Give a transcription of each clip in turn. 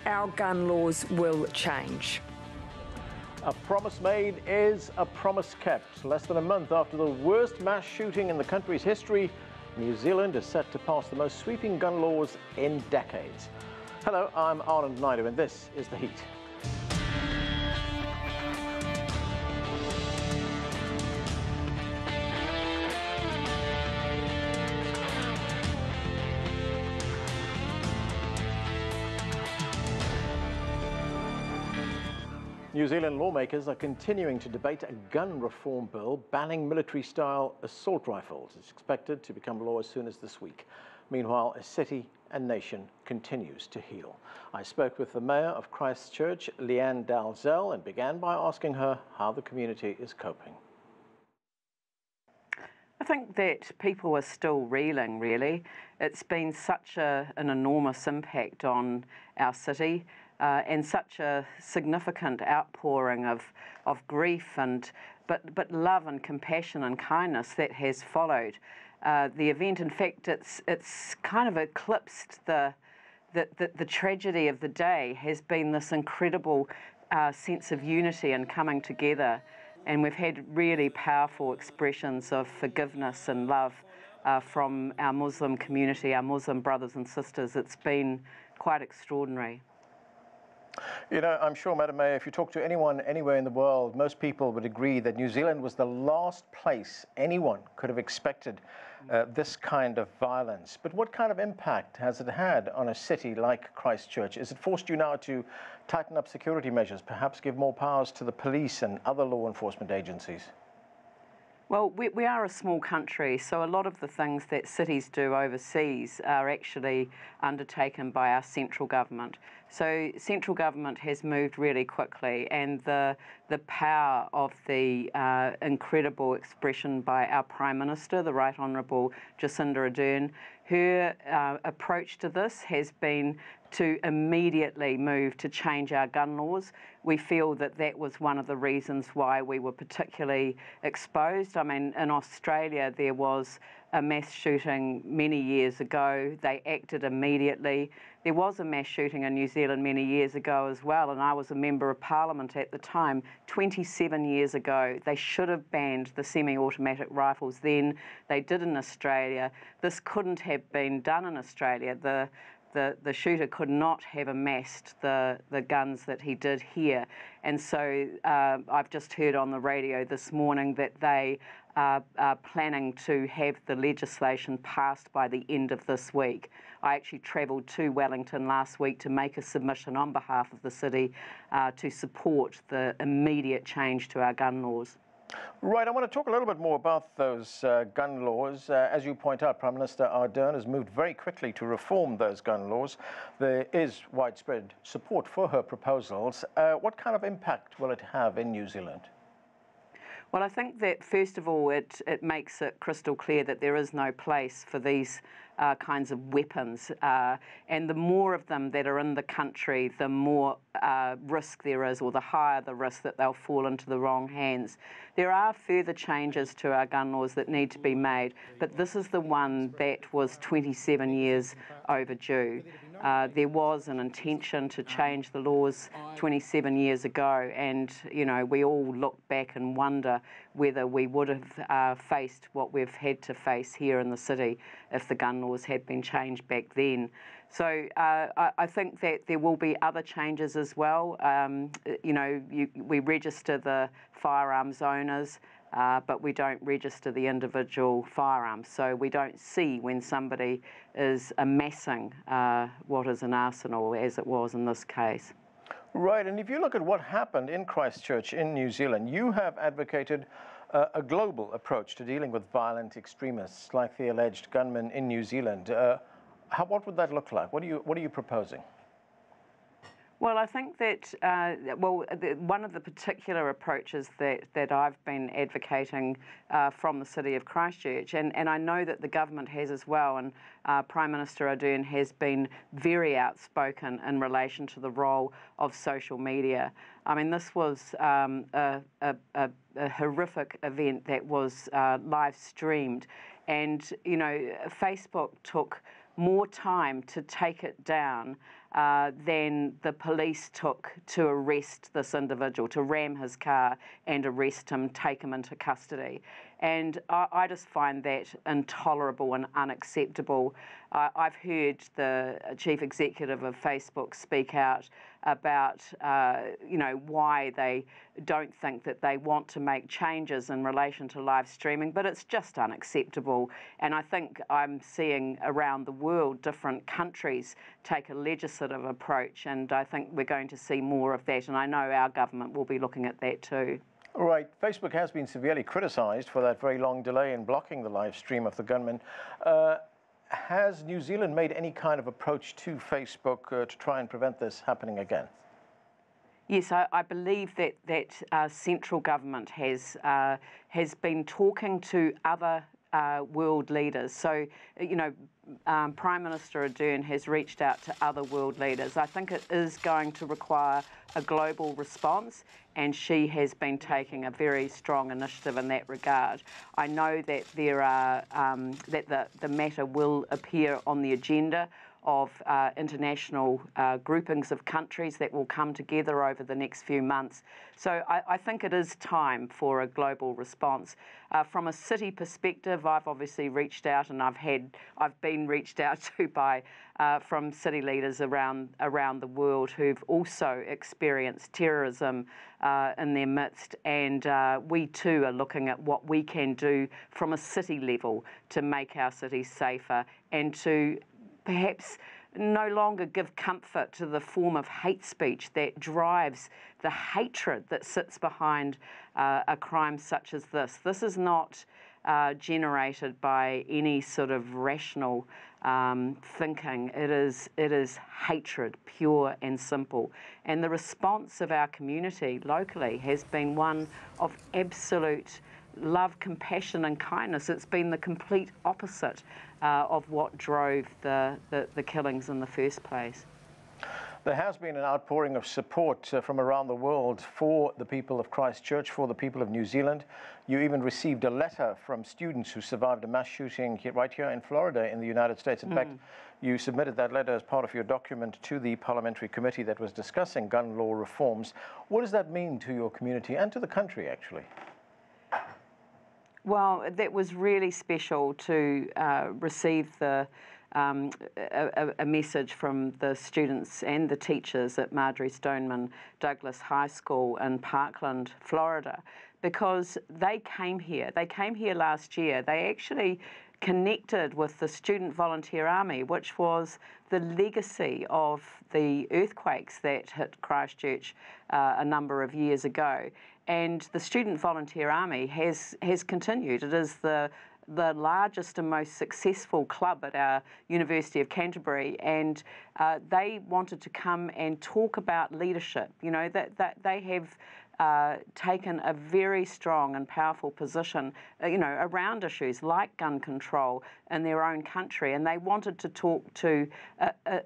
our gun laws will change. A promise made is a promise kept. Less than a month after the worst mass shooting in the country's history, New Zealand is set to pass the most sweeping gun laws in decades. Hello, I'm Anand, Naidoo, and this is The Heat. New Zealand lawmakers are continuing to debate a gun reform bill banning military-style assault rifles. It's expected to become law as soon as this week. Meanwhile, a city and nation continues to heal. I spoke with the Mayor of Christchurch, Lianne Dalziel, and began by asking her how the community is coping. I think that people are still reeling, really. It's been such an enormous impact on our city. And such a significant outpouring of grief but love and compassion and kindness that has followed the event. In fact, it's kind of eclipsed the tragedy of the day. Has been this incredible sense of unity and coming together, and we've had really powerful expressions of forgiveness and love from our Muslim community, our Muslim brothers and sisters. It's been quite extraordinary. You know, I'm sure, Madam Mayor, if you talk to anyone anywhere in the world, most people would agree that New Zealand was the last place anyone could have expected this kind of violence. But what kind of impact has it had on a city like Christchurch? Has it forced you now to tighten up security measures, perhaps give more powers to the police and other law enforcement agencies? Well, we are a small country, so a lot of the things that cities do overseas are actually undertaken by our central government. So central government has moved really quickly, and the power of the incredible expression by our Prime Minister, the Right Honourable Jacinda Ardern, her approach to this has been to immediately move to change our gun laws. We feel that that was one of the reasons why we were particularly exposed. I mean, in Australia there was a mass shooting many years ago. They acted immediately. There was a mass shooting in New Zealand many years ago as well, and I was a Member of Parliament at the time, 27 years ago. They should have banned the semi-automatic rifles then. They did in Australia. This couldn't have been done in Australia. The shooter could not have amassed the guns that he did here. And so I've just heard on the radio this morning that they are planning to have the legislation passed by the end of this week. I actually travelled to Wellington last week to make a submission on behalf of the city to support the immediate change to our gun laws. Right, I want to talk a little bit more about those gun laws. As you point out, Prime Minister Ardern has moved very quickly to reform those gun laws. There is widespread support for her proposals. What kind of impact will it have in New Zealand? Well, I think that, first of all, it makes it crystal clear that there is no place for these kinds of weapons. And the more of them that are in the country, the more risk there is, or the higher the risk that they'll fall into the wrong hands. There are further changes to our gun laws that need to be made, but this is the one that was 27 years overdue. There was an intention to change the laws 27 years ago, and you know, we all look back and wonder whether we would have faced what we've had to face here in the city if the gun laws had been changed back then. So I think that there will be other changes as well. You know, we register the firearms owners, but we don't register the individual firearms. So we don't see when somebody is amassing what is an arsenal, as it was in this case. Right, and if you look at what happened in Christchurch in New Zealand, you have advocated a global approach to dealing with violent extremists like the alleged gunmen in New Zealand. What would that look like? What are you proposing? Well, I think that, one of the particular approaches that I've been advocating from the City of Christchurch, and I know that the government has as well, and Prime Minister Ardern has been very outspoken in relation to the role of social media. I mean, this was a horrific event that was live streamed, and, you know, Facebook took more time to take it down than the police took to arrest this individual, to ram his car and arrest him, take him into custody. And I just find that intolerable and unacceptable. I've heard the chief executive of Facebook speak out about, why they don't think that they want to make changes in relation to live streaming, but it's just unacceptable. And I think I'm seeing around the world different countries take a legislative approach, and I think we're going to see more of that, and I know our government will be looking at that too. All right, Facebook has been severely criticised for that very long delay in blocking the live stream of the gunman. Has New Zealand made any kind of approach to Facebook to try and prevent this happening again? Yes, I believe that central government has been talking to other world leaders. So, Prime Minister Ardern has reached out to other world leaders. I think it is going to require a global response, and she has been taking a very strong initiative in that regard. I know that there are that the matter will appear on the agenda of international groupings of countries that will come together over the next few months. So I think it is time for a global response. From a city perspective, I've obviously reached out, and I've been reached out to by from city leaders around the world who've also experienced terrorism in their midst, and we too are looking at what we can do from a city level to make our cities safer and to perhaps no longer give comfort to the form of hate speech that drives the hatred that sits behind a crime such as this. This is not generated by any sort of rational thinking. It is hatred, pure and simple. And the response of our community locally has been one of absolute love, compassion and kindness. It's been the complete opposite of what drove the killings in the first place. There has been an outpouring of support from around the world for the people of Christchurch, for the people of New Zealand. You even received a letter from students who survived a mass shooting right here in Florida in the United States. In fact, you submitted that letter as part of your document to the parliamentary committee that was discussing gun law reforms. What does that mean to your community and to the country, actually? Well, that was really special to receive a message from the students and the teachers at Marjorie Stoneman Douglas High School in Parkland, Florida, because they came here. They came here last year. They actually connected with the Student Volunteer Army, which was the legacy of the earthquakes that hit Christchurch a number of years ago. And the Student Volunteer Army has continued. It is the largest and most successful club at our University of Canterbury, and they wanted to come and talk about leadership. You know, that they have taken a very strong and powerful position, around issues like gun control in their own country, and they wanted to talk to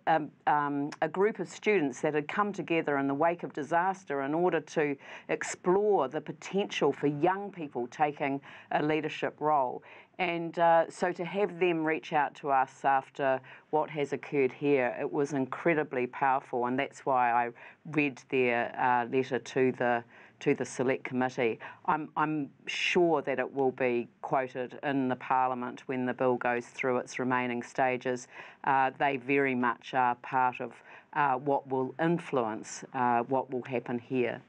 a group of students that had come together in the wake of disaster in order to explore the potential for young people taking a leadership role. And so to have them reach out to us after what has occurred here, it was incredibly powerful, and that's why I read their letter to the Select Committee. I'm sure that it will be quoted in the Parliament when the bill goes through its remaining stages. They very much are part of what will influence what will happen here.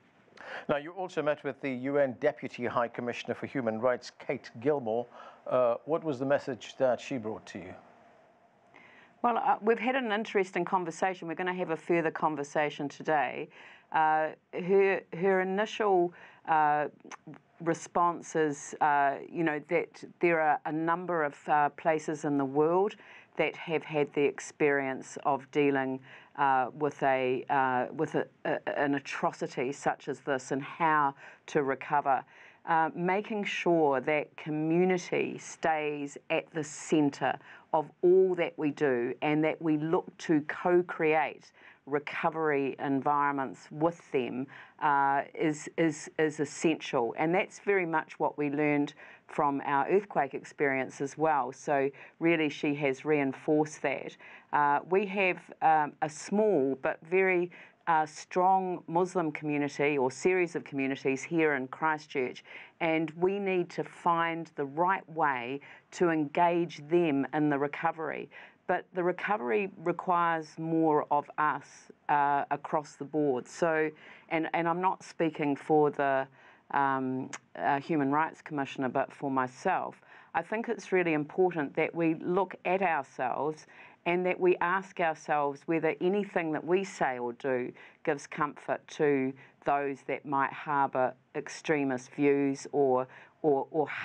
Now, you also met with the UN Deputy High Commissioner for Human Rights, Kate Gilmore. What was the message that she brought to you? Well, we've had an interesting conversation. We're going to have a further conversation today. Her initial response is, that there are a number of places in the world that have had the experience of dealing with an atrocity such as this and how to recover. Making sure that community stays at the centre of all that we do and that we look to co-create recovery environments with them is essential. And that's very much what we learned from our earthquake experience as well. So really she has reinforced that. We have a small but very strong Muslim community or series of communities here in Christchurch, and we need to find the right way to engage them in the recovery. But the recovery requires more of us across the board. So, and I'm not speaking for the Human Rights Commissioner, but for myself. I think it's really important that we look at ourselves and that we ask ourselves whether anything that we say or do gives comfort to those that might harbour extremist views or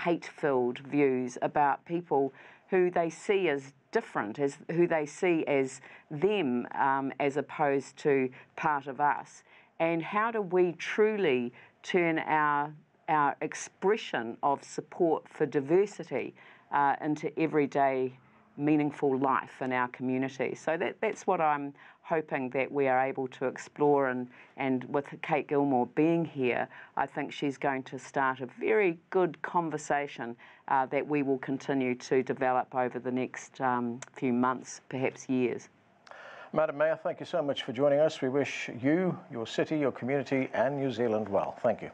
hate-filled views about people who they see as different, as who they see as them as opposed to part of us. And how do we truly turn our expression of support for diversity into everyday meaningful life in our community? So that's what I'm hoping that we are able to explore, and with Kate Gilmore being here, I think she's going to start a very good conversation that we will continue to develop over the next few months, perhaps years. Madam Mayor, thank you so much for joining us. We wish you, your city, your community and New Zealand well. Thank you.